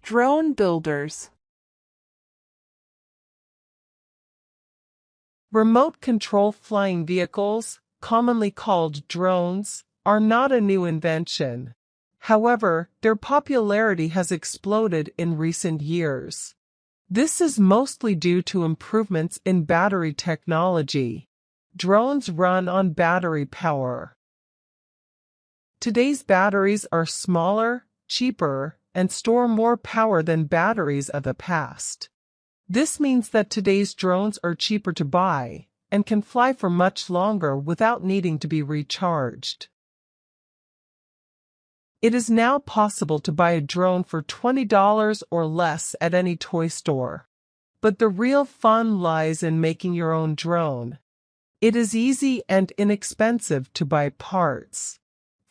Drone builders. Remote control flying vehicles, commonly called drones, are not a new invention. However, their popularity has exploded in recent years. This is mostly due to improvements in battery technology. Drones run on battery power. Today's batteries are smaller, cheaper, and store more power than batteries of the past. This means that today's drones are cheaper to buy and can fly for much longer without needing to be recharged. It is now possible to buy a drone for $20 or less at any toy store. But the real fun lies in making your own drone. It is easy and inexpensive to buy parts.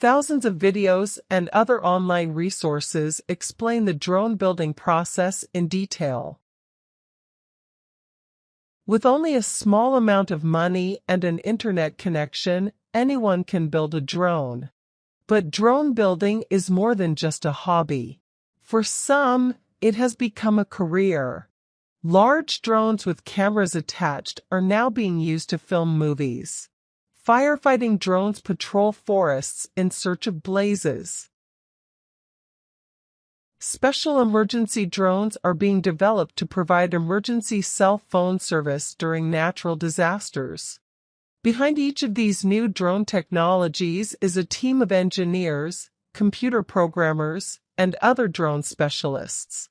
Thousands of videos and other online resources explain the drone building process in detail. With only a small amount of money and an internet connection, anyone can build a drone. But drone building is more than just a hobby. For some, it has become a career. Large drones with cameras attached are now being used to film movies. Firefighting drones patrol forests in search of blazes. Special emergency drones are being developed to provide emergency cell phone service during natural disasters. Behind each of these new drone technologies is a team of engineers, computer programmers, and other drone specialists.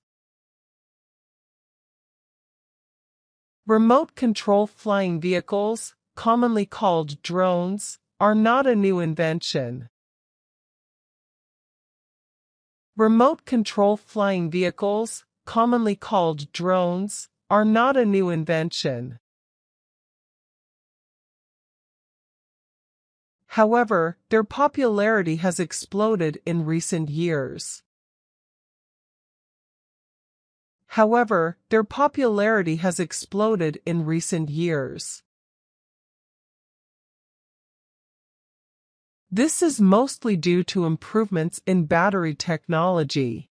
Remote control flying vehicles, commonly called drones, are not a new invention. Remote control flying vehicles, commonly called drones, are not a new invention. However, their popularity has exploded in recent years. This is mostly due to improvements in battery technology.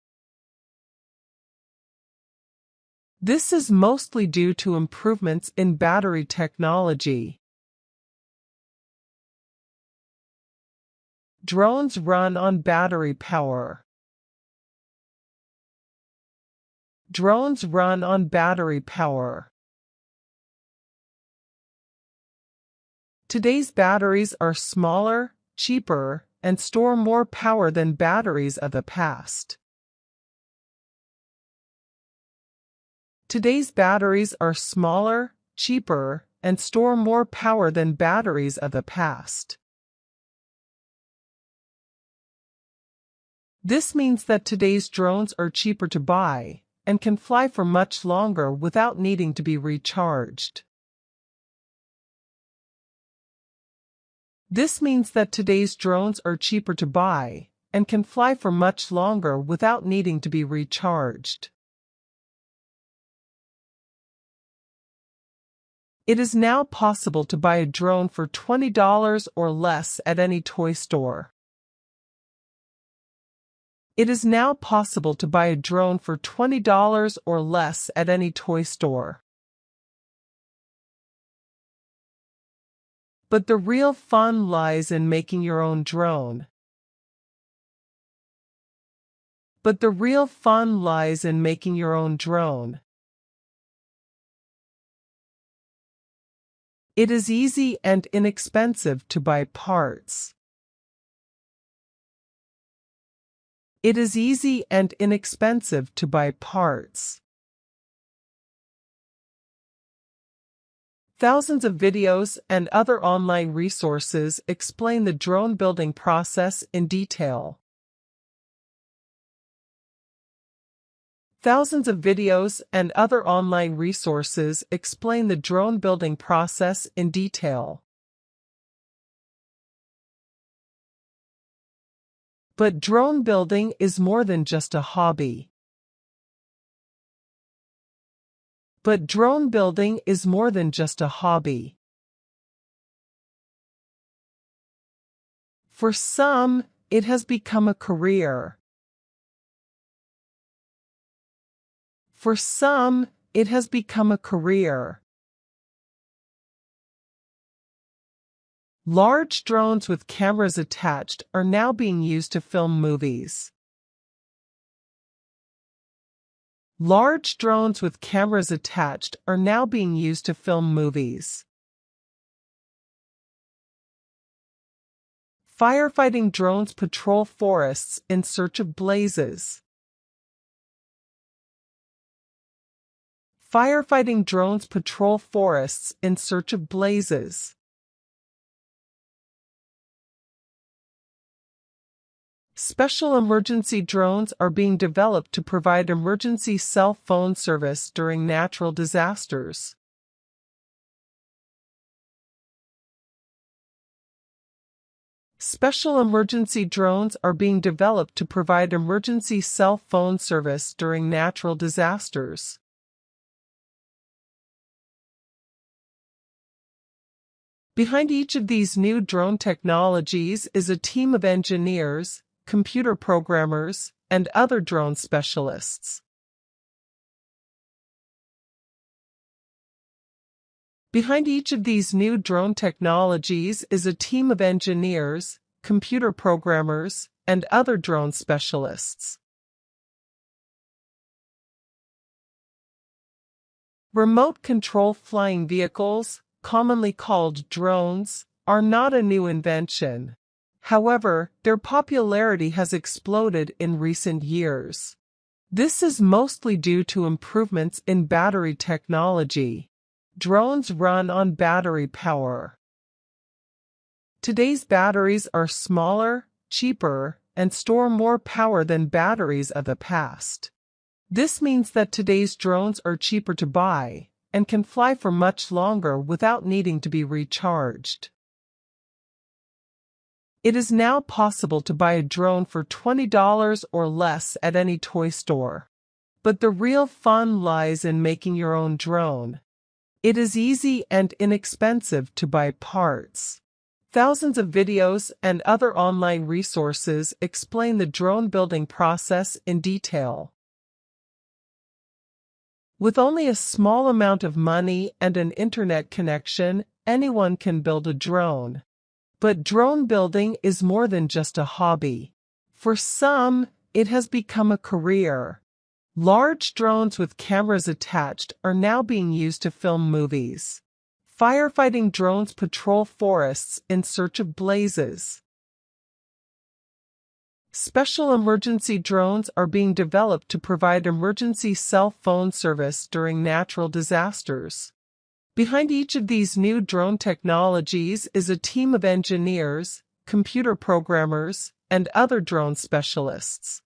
Drones run on battery power. Today's batteries are smaller, cheaper, and store more power than batteries of the past. Today's batteries are smaller, cheaper, and store more power than batteries of the past. This means that today's drones are cheaper to buy and can fly for much longer without needing to be recharged. This means that today's drones are cheaper to buy and can fly for much longer without needing to be recharged. It is now possible to buy a drone for $20 or less at any toy store. It is now possible to buy a drone for $20 or less at any toy store. But the real fun lies in making your own drone. It is easy and inexpensive to buy parts. Thousands of videos and other online resources explain the drone building process in detail. But drone building is more than just a hobby. For some, it has become a career. For some, it has become a career. Large drones with cameras attached are now being used to film movies. Large drones with cameras attached are now being used to film movies. Firefighting drones patrol forests in search of blazes. Firefighting drones patrol forests in search of blazes. Special emergency drones are being developed to provide emergency cell phone service during natural disasters. Special emergency drones are being developed to provide emergency cell phone service during natural disasters. Behind each of these new drone technologies is a team of engineers, computer programmers, and other drone specialists. Behind each of these new drone technologies is a team of engineers, computer programmers, and other drone specialists. Remote control flying vehicles, commonly called drones, are not a new invention. However, their popularity has exploded in recent years. This is mostly due to improvements in battery technology. Drones run on battery power. Today's batteries are smaller, cheaper, and store more power than batteries of the past. This means that today's drones are cheaper to buy and can fly for much longer without needing to be recharged. It is now possible to buy a drone for $20 or less at any toy store. But the real fun lies in making your own drone. It is easy and inexpensive to buy parts. Thousands of videos and other online resources explain the drone building process in detail. With only a small amount of money and an internet connection, anyone can build a drone. But drone building is more than just a hobby. For some, it has become a career. Large drones with cameras attached are now being used to film movies. Firefighting drones patrol forests in search of blazes. Special emergency drones are being developed to provide emergency cell phone service during natural disasters. Behind each of these new drone technologies is a team of engineers, computer programmers, and other drone specialists.